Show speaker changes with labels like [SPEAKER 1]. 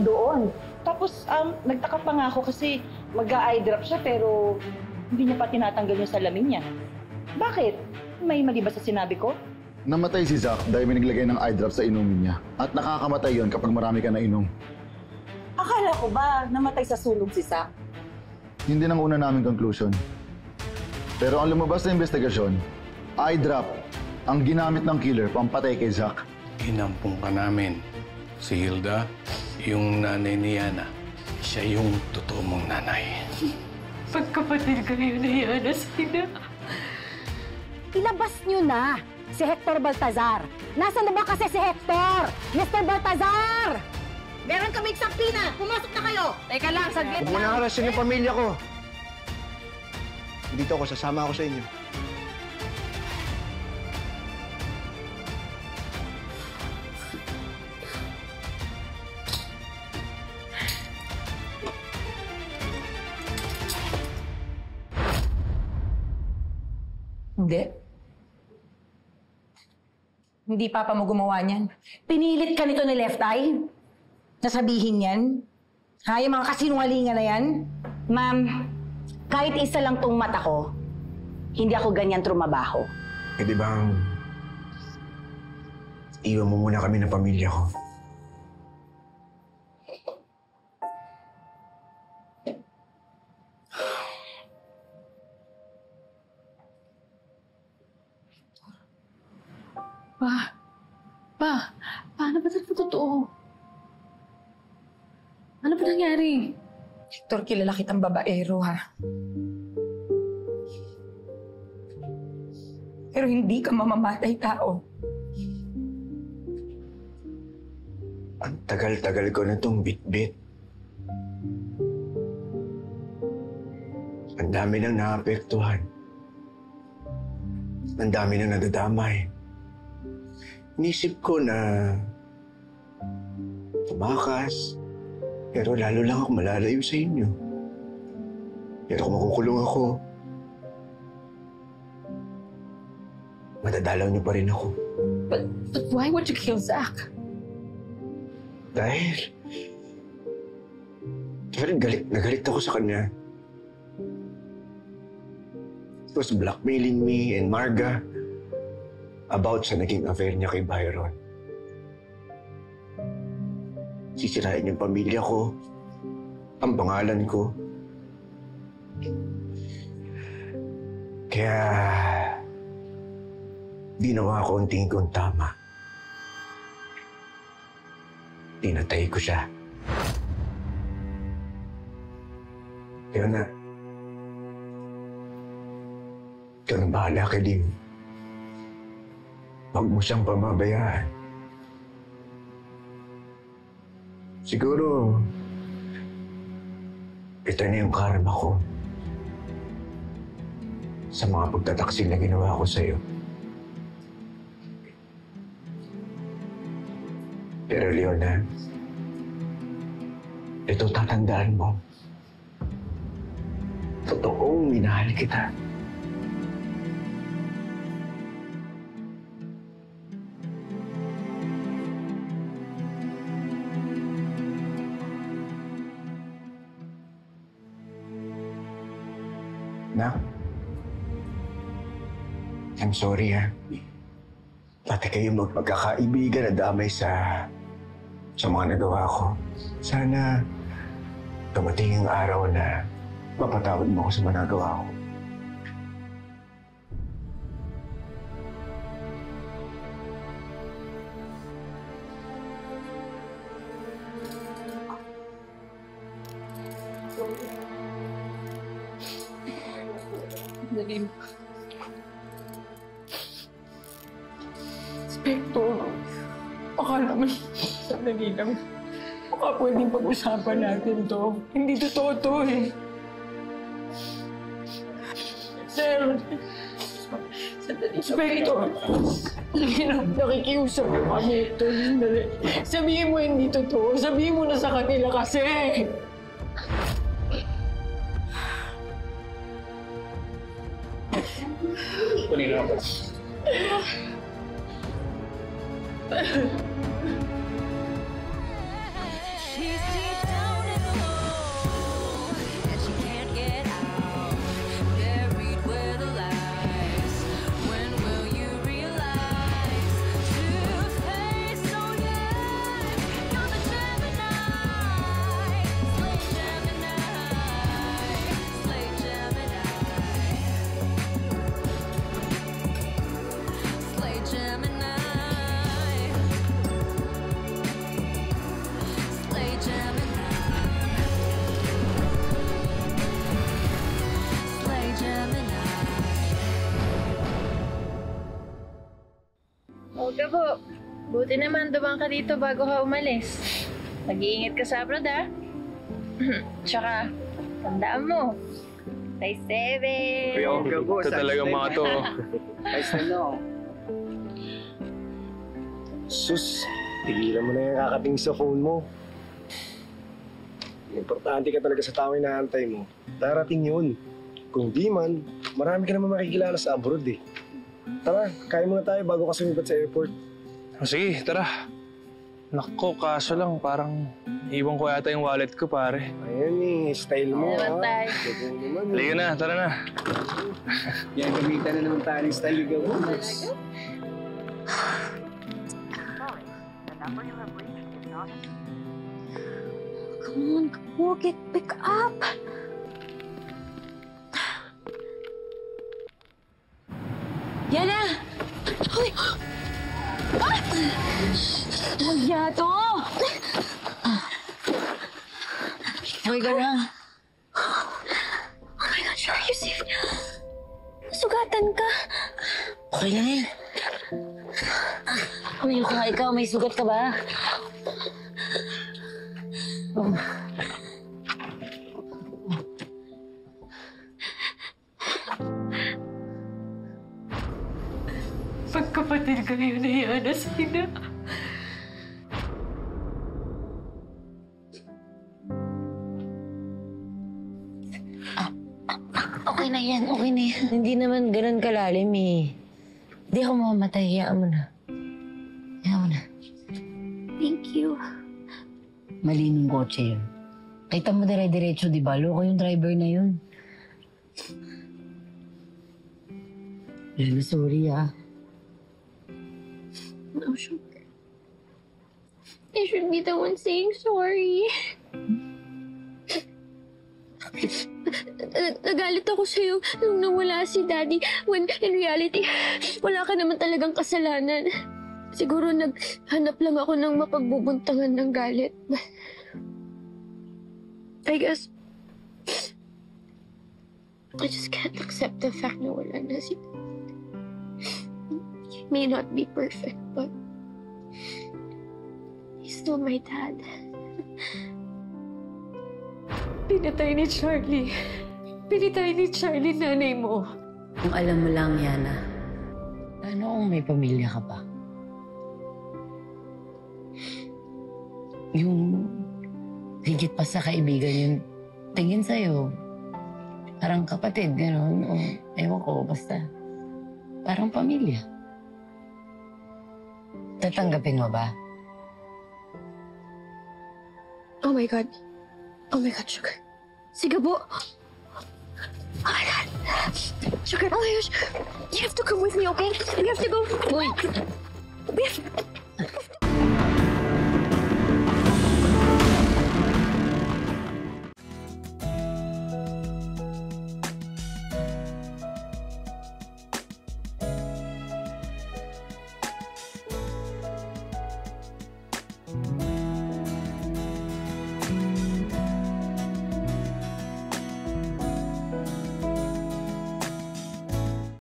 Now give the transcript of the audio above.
[SPEAKER 1] doon. Tapos, nagtaka pa nga ako kasi mag-eye drop siya pero hindi niya pa tinatanggal yung salamin niya. Bakit? May mali ba sa sinabi ko?
[SPEAKER 2] Namatay si Zach dahil may naglagay ng eye drop sa inumin niya. At nakakamatay yon kapag marami ka na inom.
[SPEAKER 1] Akala ko ba namatay sa sunog si Zach?
[SPEAKER 2] Hindi nang una naming conclusion. Pero ang lumabas na investigasyon, eye drop ang ginamit ng killer pampatay kay Zach.
[SPEAKER 3] Inampung ka namin. Si Hilda, yung nanay ni Yana, siya yung totoo mong nanay.
[SPEAKER 4] Pagkapatid kayo ni Yana, sina?
[SPEAKER 5] Ilabas niyo na si Hector Baltazar. Nasaan na ba kasi si Hector? Mr. Baltazar! Meron kaming sampina! Pumasok na kayo! Teka lang, saglit
[SPEAKER 6] lang. Huwag mo na harasin yung pamilya ko. Dito ako, sasama ako sa inyo.
[SPEAKER 4] Hindi. Hindi papa mo gumawa niyan.
[SPEAKER 5] Pinilit ka nito ni Left Eye? Nasabihin yan? Ha, yung mga kasinungalingan na yan?
[SPEAKER 1] Ma'am, kahit isa lang tong mata ko, hindi ako ganyan trumabaho.
[SPEAKER 6] Eh di bang iwan mo muna kami ng pamilya ko?
[SPEAKER 4] Paano ba ito totoo? Ano ba nangyari? Hector, kilala kitang babaero, ha? Pero hindi ka mamamatay tao.
[SPEAKER 6] Ang tagal-tagal ko na itong bit-bit. Ang dami nang naapektuhan. Ang dami nang nadadamay. Inisip ko na tumakas, pero lalo lang ako malalayo sa inyo. Pero kung makukulong ako, madadalaw niyo pa rin ako.
[SPEAKER 4] But why would you kill Zach?
[SPEAKER 6] Dahil galit na galit ako sa kanya. He was blackmailing me and Marga about sa naging affair niya kay Byron. Sisirain yung pamilya ko, ang pangalan ko. Kaya ginawa ko ang tingin kong tama. Pinatay ko siya. Kaya na, ikaw na bahala kay Lim. Huwag mo siyang pamabayaan. Siguro, ito na yung karma ko sa mga pagtataksil na ginawa ko sa'yo. Pero Leona, ito tatandaan mo. Totoong minahal kita. Nak, I'm sorry ha. Pati kayo magkakaibigan na damay sa mga nagawa ko. Sana dumating ang araw na mapatawad mo ako sa mga nagawa ko.
[SPEAKER 4] Dali. Inspector, akala mo sandali lang. Baka pwedeng pag-usapan natin to. Hindi totoo to eh. Sir, sandali, Inspector. Nakikiusap mo kami ito. Sandali. Sabihin mo hindi totoo. Sabihin mo na sa kanila kasi.
[SPEAKER 3] Kanina ako.
[SPEAKER 7] She's Huwag ka po. Buti naman dumang ka dito bago ka umalis. Mag-iingat ka sa abroad, ha? Tsaka, tandaan mo. Size 7.
[SPEAKER 8] Ito talagang mga to.
[SPEAKER 9] Sus, tigilan mo na yung kakating sa phone mo. Importante ka talaga sa tao inaantay mo. Darating yun. Kung di man, marami ka naman makikilala sa abroad eh. Tara, kain muna tayo bago ka sumibat sa airport.
[SPEAKER 8] Sige, tara. Nako, kaso lang, parang iwan ko yata yung wallet ko, pare.
[SPEAKER 9] Ayan eh, style mo
[SPEAKER 7] Naman tayo.
[SPEAKER 8] Halika na, tara na.
[SPEAKER 9] Yan, gamitan na naman tayo ng style ikaw.
[SPEAKER 5] Come on, go get pick up. Yana! Hoy! Ah! Nagya to! Okay ka na? Oh my gosh, are you safe? Sugatan ka. Okay lang yan. Umiyo ka, ikaw, may sugat ka ba? Oh.
[SPEAKER 4] Pagkapatid kayo na Yana, Sina.
[SPEAKER 5] Okay na yan, okay na yan. Hindi naman ganun kalalim eh. Hindi ako mamamatay, hayaan mo na. Hayaan mo na. Thank you. Malinong kotse yun. Kita mo dire-diretso, di ba? Loko yung driver na yun. Lalo, sorry ah.
[SPEAKER 7] No, Sugar. I should be the one saying sorry. Nagalit ako sa'yo nung nawala si Daddy when in reality, wala ka naman talagang kasalanan. Siguro naghanap lang ako ng mapagbubuntangan ng galit. I guess I just can't accept the fact na wala na si Daddy. He may not be perfect, but he's still my dad.
[SPEAKER 4] Pinatay ni Charlie. Pinatay ni Charlie nanay mo.
[SPEAKER 5] Kung alam mo lang, Yana, ano kung may pamilya ka pa? Yung higit pa sa kaibigan yung tingin sa'yo. Parang kapatid, gano'n. O, ewan ko, basta. Parang pamilya. Tatanggapin mo ba?
[SPEAKER 7] Oh my God. Oh my God, Sugar. Sige po. Oh my God. Sugar, oh my gosh. You have to come with me, okay? We have to go.
[SPEAKER 5] Uy!
[SPEAKER 7] We have...